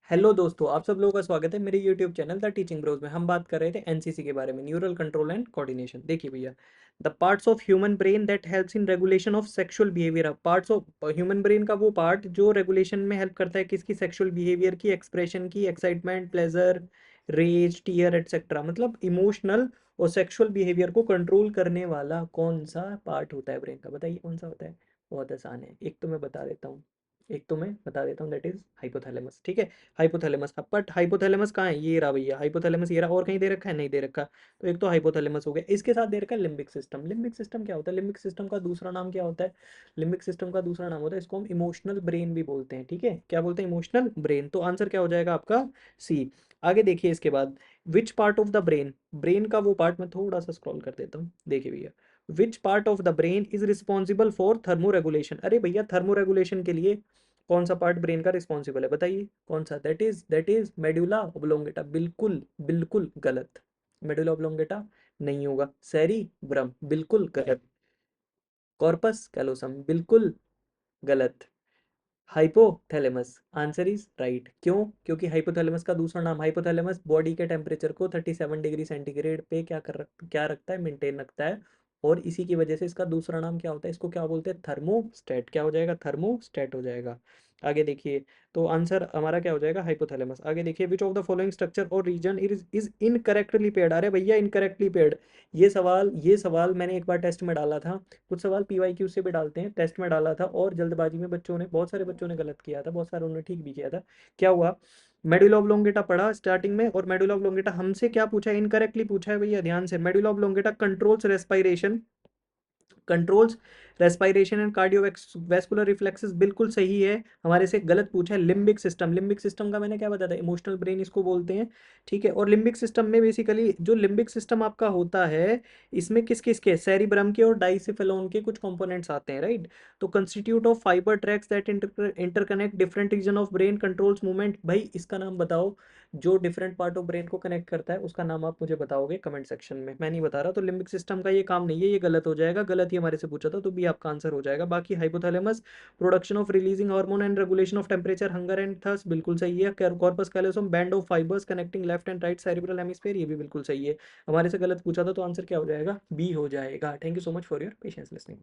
Hello दोस्तों, आप सब लोगों का स्वागत है मेरे YouTube channel the teaching bros में। हम बात कर रहे थे एनसीसी के बारे में, न्यूरल कंट्रोल एंड कोऑर्डिनेशन। देखिए भैया, the parts of human brain that helps in regulation of sexual behaviour. Parts of human brain का वो पार्ट जो रेगुलेशन में हेल्प करता है किसकी? सेक्सुअल बिहेवियर की, एक्सप्रेशन की, excitement, pleasure, rage, tear etcetera. मतलब इमोशनल और सेक्सुअल बिहेवियर को कंट्रोल करने वाला कौन सा पार्ट होता है ब्रेन का? बताइए कौन सा होता है। बहुत आसान है, एक तो मैं बता देता हूँ, दैट इज हाइपोथैलेमस। ठीक है, हाइपोथैलेमस। बट हाइपोथैलेमस कहाँ है? ये रहा भैया, हाइपोथैलेमस ये रहा। और कहीं दे रखा है? नहीं दे रखा। तो एक तो हाइपोथैलेमस हो गया, इसके साथ दे रखा है लिम्बिक सिस्टम। लिम्बिक सिस्टम क्या होता है? लिम्बिक सिस्टम का दूसरा नाम क्या होता है? लिम्बिक सिस्टम का दूसरा नाम होता है, इसको हम इमोशनल ब्रेन भी बोलते हैं। ठीक है, क्या बोलते हैं? Emotional brain. तो आंसर क्या हो जाएगा आपका? सी। आगे देखिए इसके बाद, which part of the brain, brain का वो पार्ट, मैं थोड़ा सा स्क्रॉल कर देता हूँ। देखिए भैया, which part of the brain is responsible for thermo regulation. अरे भैया, थर्मो रेगुलेशन के लिए कौन सा पार्ट ब्रेन का रिस्पॉन्सिबल है? बताइए कौन सा? That is medulla oblongata. बिल्कुल बिल्कुल गलत। मेडुला ओब्लोंगेटा नहीं होगा। सेरिब्रम बिल्कुल गलत। कॉर्पस कैलोसम बिल्कुल गलत। Hypothalamus answer is right. क्यों? क्योंकि हाइपोथैलेमस का दूसरा नाम, हाइपोथैलेमस बॉडी के टेम्परेचर को 37 डिग्री सेंटीग्रेड पे क्या रखता है? मेंटेन रखता है। और इसी की वजह से इसका दूसरा नाम क्या होता है? इसको क्या बोलते हैं? थर्मोस्टेट। क्या हो जाएगा? थर्मोस्टेट हो जाएगा। आगे देखिए, तो आंसर हमारा क्या हो जाएगा? हाइपोथैलेमस। आगे देखिए, which of the following structure और रीजन इज इनकरेक्टली पेयर्ड। अरे भैया, इनकरेक्टली पेयर्ड। ये सवाल मैंने एक बार टेस्ट में डाला था। कुछ सवाल पीवाईक्यू से भी डालते हैं, टेस्ट में डाला था और जल्दबाजी में बच्चों ने, बहुत सारे बच्चों ने गलत किया था, बहुत सारे उन्होंने ठीक भी किया था। क्या हुआ? मेडुला ऑब्लोंगेटा पढ़ा स्टार्टिंग में, और मेडुला ऑब्लोंगेटा हमसे क्या पूछा है? इनकरेक्टली पूछा है भैया, ध्यान से। Medulla oblongata controls respiration and cardiovascular reflexes, बिल्कुल सही है। हमारे से गलत पूछा है लिम्बिक सिस्टम का मैंने क्या बताया था? इमोशनल ब्रेन इसको बोलते हैं। ठीक है, और लिम्बिक सिस्टम में बेसिकली जो लिम्बिक सिस्टम आपका होता है, इसमें किस किस के, सेरिब्रम के और डाइसेफेलोन के कुछ कंपोनेंट्स आते हैं, राइट। तो constitute of fibre tracts that interconnect different region of brain, controls movement. भाई इसका नाम बताओ, जो डिफरेंट पार्ट ऑफ ब्रेन को कनेक्ट करता है, उसका नाम आप मुझे बताओगे कमेंट सेक्शन में, मैं नहीं बता रहा। तो लिम्बिक सिस्टम का ये काम नहीं है, ये गलत हो जाएगा। गलत ही हमारे से पूछा था, तो भी आपका आंसर हो जाएगा। बाकी hypothalamus, production of releasing hormone and regulation of temperature, hunger and thirst, बिल्कुल सही है। Corpus callosum, band of fibres connecting left and right cerebral hemisphere, ये भी बिल्कुल सही है। हमारे से गलत पूछा था, तो आंसर क्या हो जाएगा? बी हो जाएगा। Thank you so much for your patience listening.